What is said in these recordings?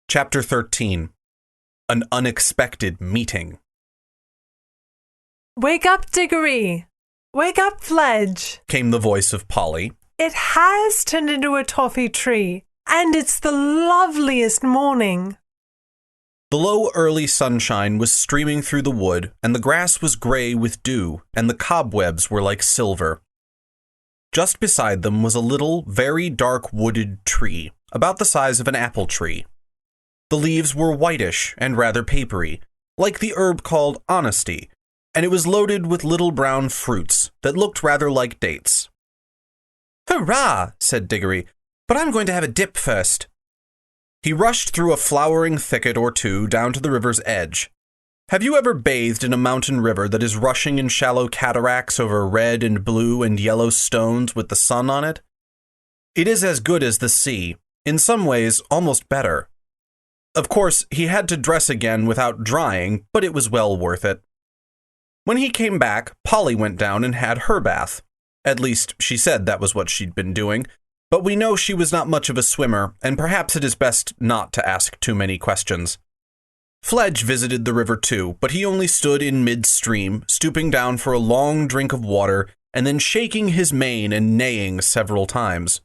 Chapter 13. An Unexpected Meeting. "Wake up, Digory! Wake up, Fledge!" Came the voice of Polly. "It has turned into a toffee tree, and it's the loveliest morning." The low early sunshine was streaming through the wood, and the grass was gray with dew, and the cobwebs were like silver. Just beside them was a little, very dark wooded tree, about the size of an apple tree. The leaves were whitish and rather papery, like the herb called honesty, and it was loaded with little brown fruits that looked rather like dates. "Hurrah!" said Digory, "but I'm going to have a dip first." He rushed through a flowering thicket or two down to the river's edge. Have you ever bathed in a mountain river that is rushing in shallow cataracts over red and blue and yellow stones with the sun on it? It is as good as the sea, in some ways almost better. Of course, he had to dress again without drying, but it was well worth it. When he came back, Polly went down and had her bath. At least, she said that was what she'd been doing, but we know she was not much of a swimmer, and perhaps it is best not to ask too many questions. Fledge visited the river too, but he only stood in midstream, stooping down for a long drink of water, and then shaking his mane and neighing several times.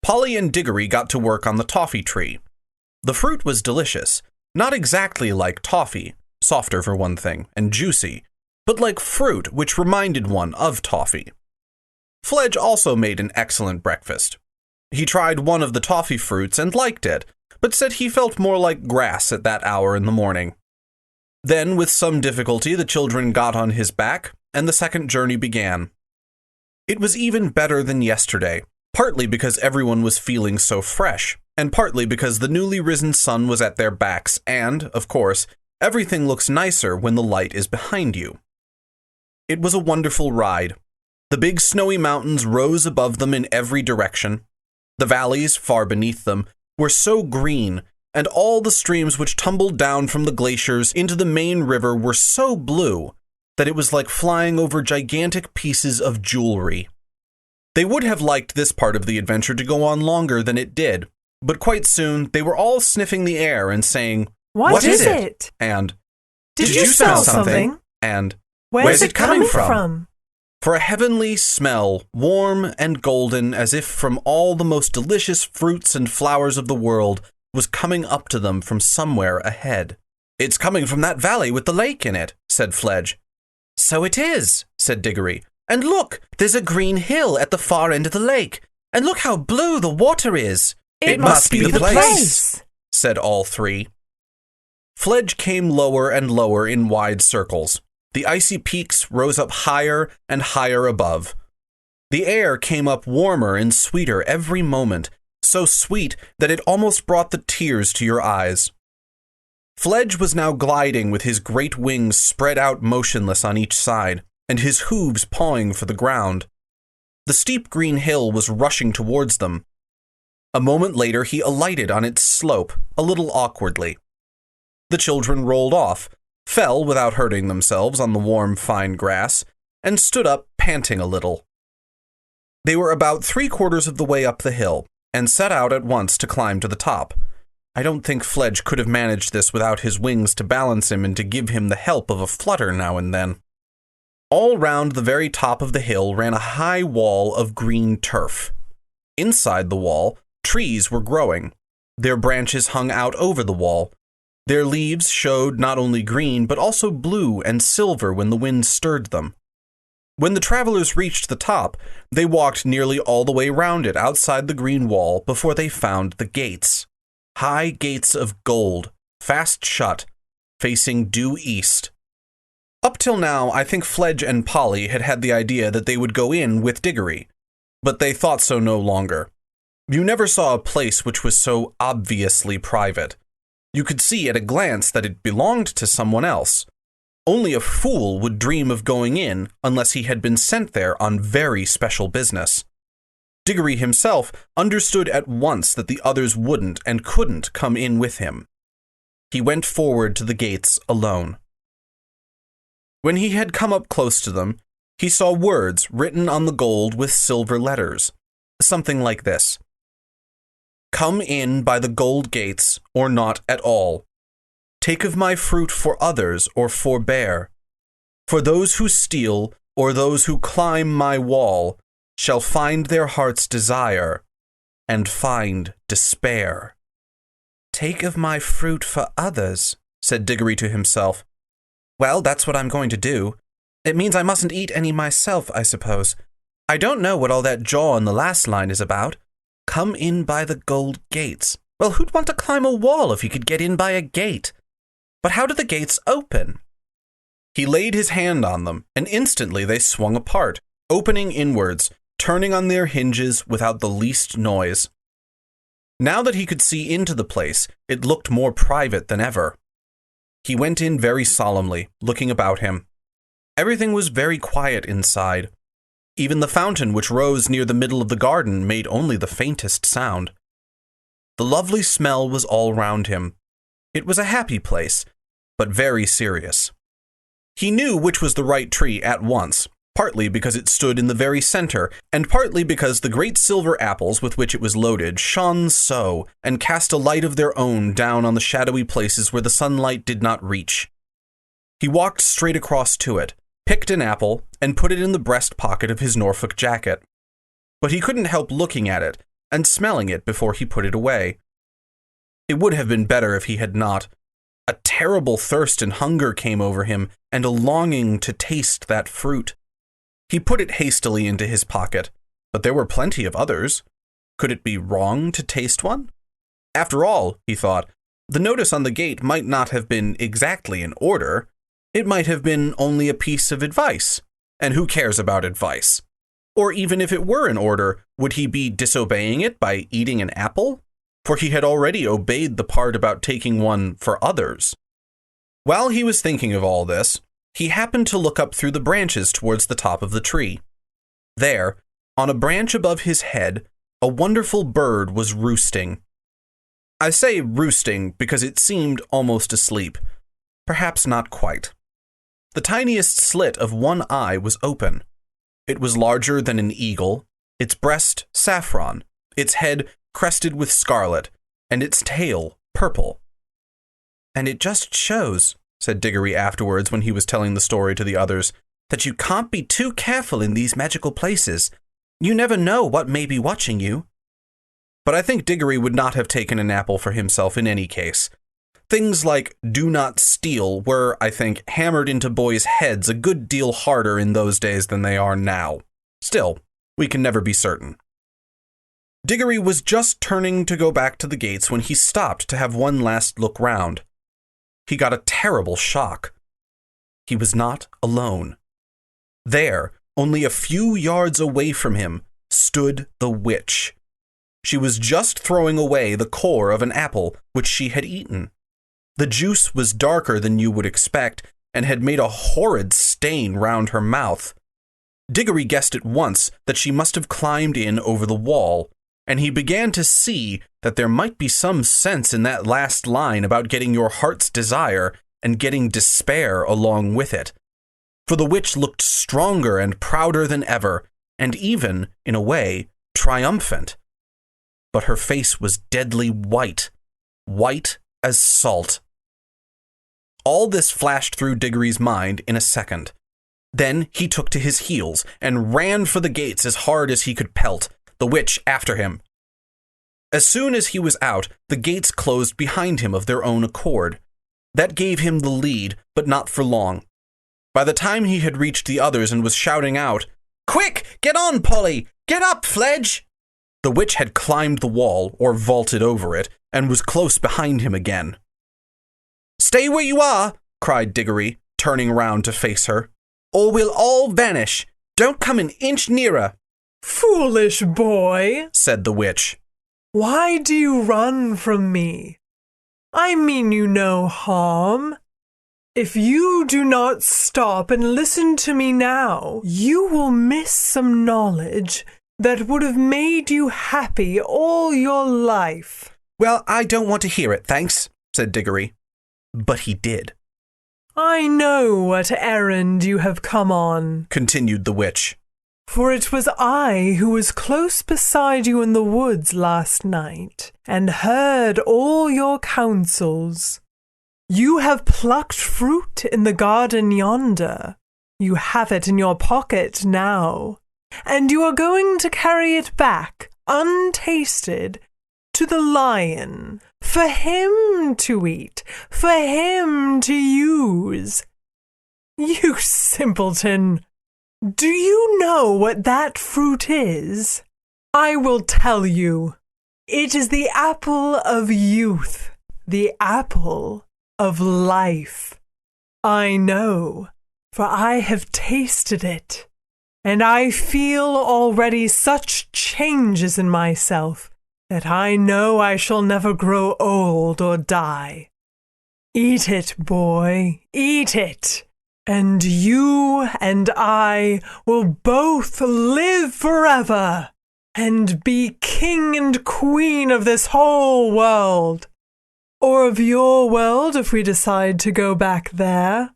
Polly and Digory got to work on the toffee tree. The fruit was delicious, not exactly like toffee, softer for one thing, and juicy, but like fruit which reminded one of toffee. Fledge also made an excellent breakfast. He tried one of the toffee fruits and liked it, but said he felt more like grass at that hour in the morning. Then, with some difficulty, the children got on his back, and the second journey began. It was even better than yesterday, partly because everyone was feeling so fresh, and partly because the newly risen sun was at their backs, and, of course, everything looks nicer when the light is behind you. It was a wonderful ride. The big snowy mountains rose above them in every direction. The valleys, far beneath them, were so green, and all the streams which tumbled down from the glaciers into the main river were so blue that it was like flying over gigantic pieces of jewelry. They would have liked this part of the adventure to go on longer than it did, but quite soon they were all sniffing the air and saying, "What is it?" And, "Did you smell something?" And, Where's it coming from?" For a heavenly smell, warm and golden as if from all the most delicious fruits and flowers of the world, was coming up to them from somewhere ahead. "It's coming from that valley with the lake in it," said Fledge. "So it is," said Digory. "And look, there's a green hill at the far end of the lake. And look how blue the water is." It must be the place," said all three. Fledge came lower and lower in wide circles. The icy peaks rose up higher and higher above. The air came up warmer and sweeter every moment, so sweet that it almost brought the tears to your eyes. Fledge was now gliding with his great wings spread out motionless on each side, and his hooves pawing for the ground. The steep green hill was rushing towards them. A moment later he alighted on its slope, a little awkwardly. The children rolled off, fell without hurting themselves on the warm, fine grass, and stood up panting a little. They were about 3/4 of the way up the hill, and set out at once to climb to the top. I don't think Fledge could have managed this without his wings to balance him and to give him the help of a flutter now and then. All round the very top of the hill ran a high wall of green turf. Inside the wall, trees were growing. Their branches hung out over the wall. Their leaves showed not only green, but also blue and silver when the wind stirred them. When the travelers reached the top, they walked nearly all the way round it outside the green wall before they found the gates. High gates of gold, fast shut, facing due east. Up till now, I think Fledge and Polly had had the idea that they would go in with Digory, but they thought so no longer. You never saw a place which was so obviously private. You could see at a glance that it belonged to someone else. Only a fool would dream of going in unless he had been sent there on very special business. Digory himself understood at once that the others wouldn't and couldn't come in with him. He went forward to the gates alone. When he had come up close to them, he saw words written on the gold with silver letters. Something like this: Come in by the gold gates, or not at all. Take of my fruit for others, or forbear. For those who steal, or those who climb my wall, shall find their heart's desire, and find despair. Take of my fruit for others, said Digory to himself. Well, that's what I'm going to do. It means I mustn't eat any myself, I suppose. I don't know what all that jaw in the last line is about. Come in by the gold gates. Well, who'd want to climb a wall if you could get in by a gate? But how do the gates open? He laid his hand on them, and instantly they swung apart, opening inwards, turning on their hinges without the least noise. Now that he could see into the place, it looked more private than ever. He went in very solemnly, looking about him. Everything was very quiet inside. Even the fountain which rose near the middle of the garden made only the faintest sound. The lovely smell was all round him. It was a happy place, but very serious. He knew which was the right tree at once, partly because it stood in the very center, and partly because the great silver apples with which it was loaded shone so, and cast a light of their own down on the shadowy places where the sunlight did not reach. He walked straight across to it, picked an apple, and put it in the breast pocket of his Norfolk jacket. But he couldn't help looking at it, and smelling it before he put it away. It would have been better if he had not. A terrible thirst and hunger came over him, and a longing to taste that fruit. He put it hastily into his pocket, but there were plenty of others. Could it be wrong to taste one? After all, he thought, the notice on the gate might not have been exactly in order. It might have been only a piece of advice, and who cares about advice? Or even if it were in order, would he be disobeying it by eating an apple? For he had already obeyed the part about taking one for others. While he was thinking of all this, he happened to look up through the branches towards the top of the tree. There, on a branch above his head, a wonderful bird was roosting. I say roosting because it seemed almost asleep. Perhaps not quite. The tiniest slit of one eye was open. It was larger than an eagle, its breast saffron, its head crested with scarlet, and its tail purple. And it just shows, said Digory afterwards when he was telling the story to the others, that you can't be too careful in these magical places. You never know what may be watching you. But I think Digory would not have taken an apple for himself in any case. Things like do not steal were, I think, hammered into boys' heads a good deal harder in those days than they are now. Still, we can never be certain. Digory was just turning to go back to the gates when he stopped to have one last look round. He got a terrible shock. He was not alone. There, only a few yards away from him, stood the witch. She was just throwing away the core of an apple which she had eaten. The juice was darker than you would expect, and had made a horrid stain round her mouth. Digory guessed at once that she must have climbed in over the wall, and he began to see that there might be some sense in that last line about getting your heart's desire and getting despair along with it. For the witch looked stronger and prouder than ever, and even, in a way, triumphant. But her face was deadly white, white as salt. All this flashed through Digory's mind in a second. Then he took to his heels and ran for the gates as hard as he could pelt, the witch after him. As soon as he was out, the gates closed behind him of their own accord. That gave him the lead, but not for long. By the time he had reached the others and was shouting out, "Quick, get on, Polly! Get up, Fledge!" the witch had climbed the wall, or vaulted over it, and was close behind him again. "Stay where you are," cried Digory, turning round to face her, "or we'll all vanish. Don't come an inch nearer." "Foolish boy," said the witch. "Why do you run from me? I mean you no harm. If you do not stop and listen to me now, you will miss some knowledge that would have made you happy all your life." "Well, I don't want to hear it, thanks," said Digory. But he did. "I know what errand you have come on," continued the witch. For it was I who was close beside you in the woods last night, and heard all your counsels. You have plucked fruit in the garden yonder. You have it in your pocket now, and you are going to carry it back, untasted, to the lion, for him to eat, for him to use. You simpleton! Do you know what that fruit is? I will tell you. It is the apple of youth, the apple of life. I know, for I have tasted it, and I feel already such changes in myself that I know I shall never grow old or die. Eat it, boy, eat it, and you and I will both live forever and be king and queen of this whole world. Or of your world if we decide to go back there.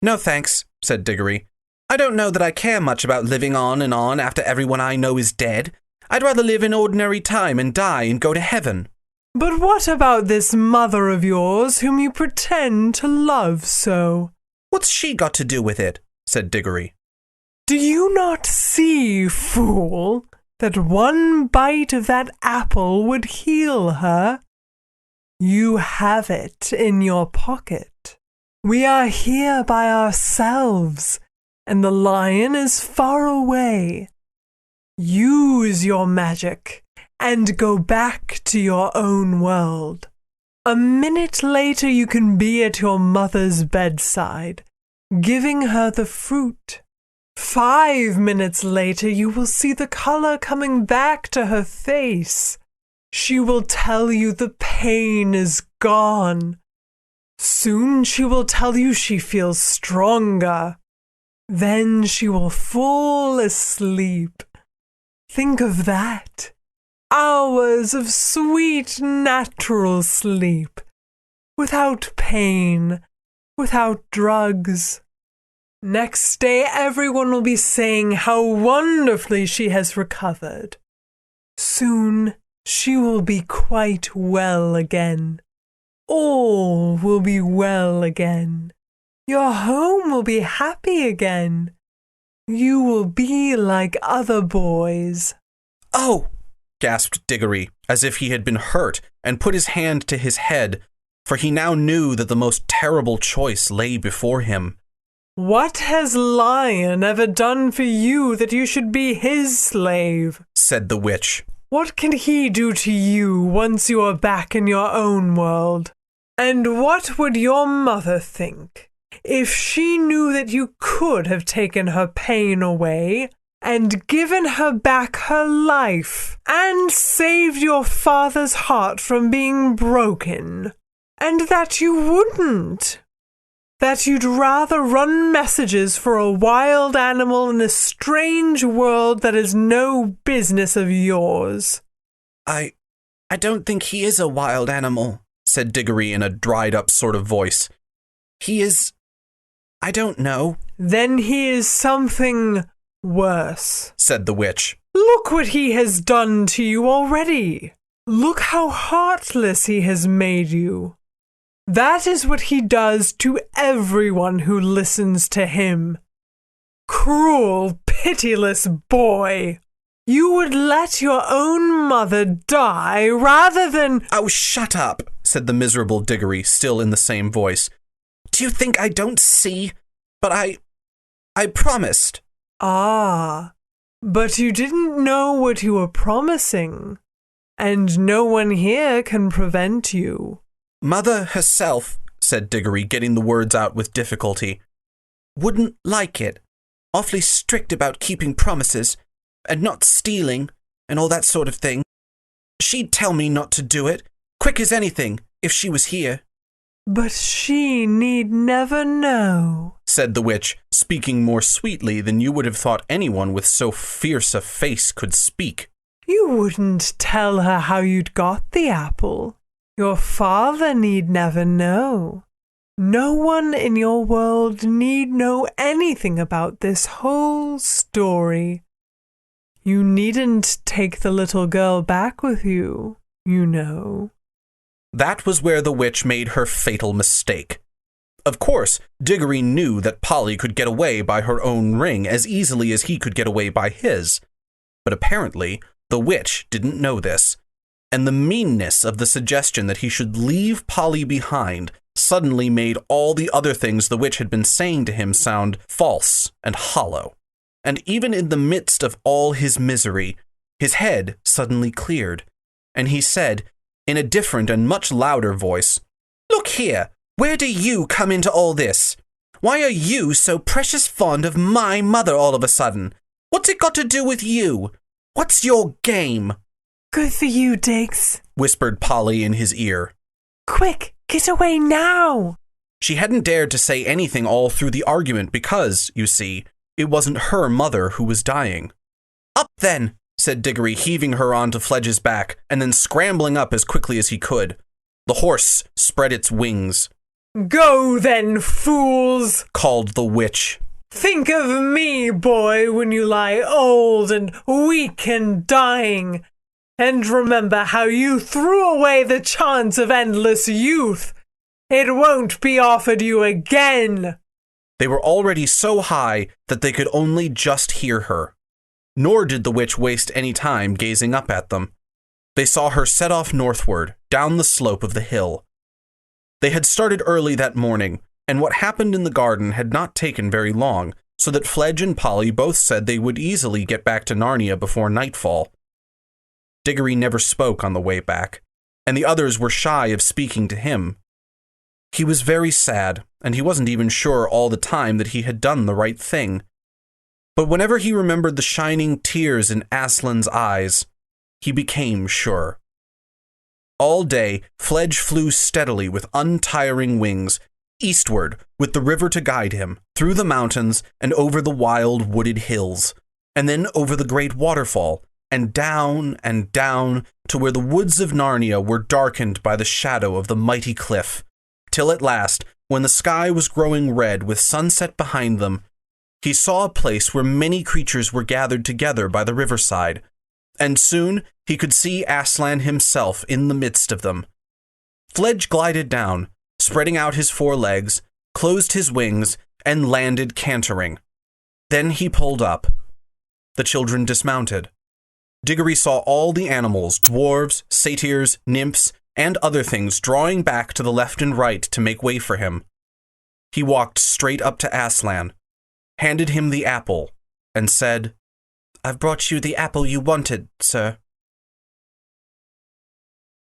No thanks, said Digory. I don't know that I care much about living on and on after everyone I know is dead. I'd rather live in ordinary time and die and go to heaven. But what about this mother of yours whom you pretend to love so? What's she got to do with it? Said Digory. Do you not see, fool, that one bite of that apple would heal her? You have it in your pocket. We are here by ourselves, and the lion is far away. Use your magic and go back to your own world. A minute later you can be at your mother's bedside, giving her the fruit. 5 minutes later you will see the color coming back to her face. She will tell you the pain is gone. Soon she will tell you she feels stronger. Then she will fall asleep. Think of that. Hours of sweet natural sleep. Without pain. Without drugs. Next day everyone will be saying how wonderfully she has recovered. Soon she will be quite well again. All will be well again. Your home will be happy again. You will be like other boys. Oh! Gasped Digory, as if he had been hurt, and put his hand to his head, for he now knew that the most terrible choice lay before him. What has Lion ever done for you that you should be his slave? Said the witch. What can he do to you once you are back in your own world? And what would your mother think if she knew that you could have taken her pain away and given her back her life and saved your father's heart from being broken? And that you wouldn't? That you'd rather run messages for a wild animal in a strange world that is no business of yours? I don't think he is a wild animal, said Digory in a dried-up sort of voice. He is... I don't know. Then he is something worse, said the witch. Look what he has done to you already. Look how heartless he has made you. That is what he does to everyone who listens to him. Cruel, pitiless boy! You would let your own mother die rather than— Oh, shut up, said the miserable Digory, still in the same voice. Do you think I don't see? But I promised. Ah, but you didn't know what you were promising, and no one here can prevent you. Mother herself, said Digory, getting the words out with difficulty, wouldn't like it. Awfully strict about keeping promises, and not stealing, and all that sort of thing. She'd tell me not to do it, quick as anything, if she was here. But she need never know, said the witch, speaking more sweetly than you would have thought anyone with so fierce a face could speak. You wouldn't tell her how you'd got the apple. Your father need never know. No one in your world need know anything about this whole story. You needn't take the little girl back with you, you know. That was where the witch made her fatal mistake. Of course, Digory knew that Polly could get away by her own ring as easily as he could get away by his. But apparently, the witch didn't know this, and the meanness of the suggestion that he should leave Polly behind suddenly made all the other things the witch had been saying to him sound false and hollow. And even in the midst of all his misery, his head suddenly cleared, and he said, in a different and much louder voice, "Look here, where do you come into all this? Why are you so precious fond of my mother all of a sudden? What's it got to do with you? What's your game?" Good for you, Diggs, whispered Polly in his ear. Quick, get away now! She hadn't dared to say anything all through the argument because, you see, it wasn't her mother who was dying. "Up then," said Digory, heaving her onto Fledge's back and then scrambling up as quickly as he could. The horse spread its wings. Go then, fools, called the witch. Think of me, boy, when you lie old and weak and dying. And remember how you threw away the chance of endless youth. It won't be offered you again. They were already so high that they could only just hear her. Nor did the witch waste any time gazing up at them. They saw her set off northward, down the slope of the hill. They had started early that morning, and what happened in the garden had not taken very long, so that Fledge and Polly both said they would easily get back to Narnia before nightfall. Digory never spoke on the way back, and the others were shy of speaking to him. He was very sad, and he wasn't even sure all the time that he had done the right thing. But whenever he remembered the shining tears in Aslan's eyes, he became sure. All day, Fledge flew steadily with untiring wings, eastward, with the river to guide him, through the mountains and over the wild wooded hills, and then over the great waterfall, and down to where the woods of Narnia were darkened by the shadow of the mighty cliff, till at last, when the sky was growing red with sunset behind them, he saw a place where many creatures were gathered together by the riverside, and soon he could see Aslan himself in the midst of them. Fledge glided down, spreading out his 4 legs, closed his wings, and landed cantering. Then he pulled up. The children dismounted. Digory saw all the animals, dwarves, satyrs, nymphs, and other things drawing back to the left and right to make way for him. He walked straight up to Aslan, handed him the apple, and said, "I've brought you the apple you wanted, sir."